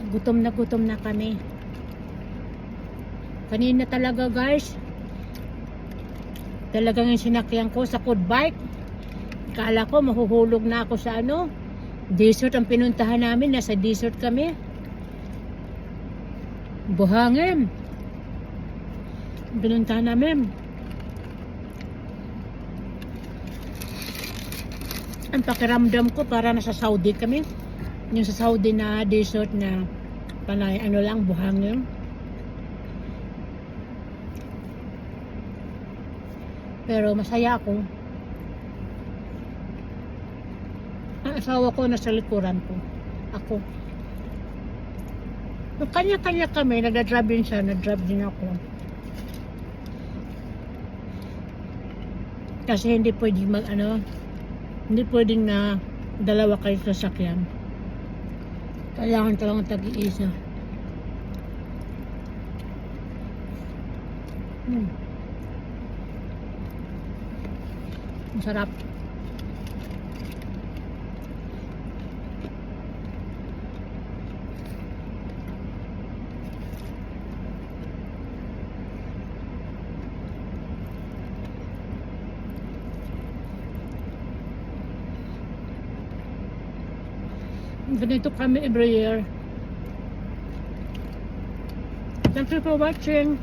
gutom na kami. Kanina talaga guys, talagang yung sinakyan ko sa quad bike. Kala ko mahuhulog na ako sa desert ang pinuntahan namin. Nasa desert kami. Buhangin. Pinuntahan namin. Ang pakiramdam ko para nasa Saudi kami. Yung sa Saudi na desert na panay lang, buhangin. Pero masaya ako. Ang asawa ko nasa likuran ko. Ako. Kanya-kanya kami, nagdadrive din siya, nagdrive din ako. Kasi hindi pwedeng hindi pwedeng na dalawa kayo sa sakyan. Kailangan talagang tag-iisa. Ang sarap. Ganito kami every year. Thank you for watching.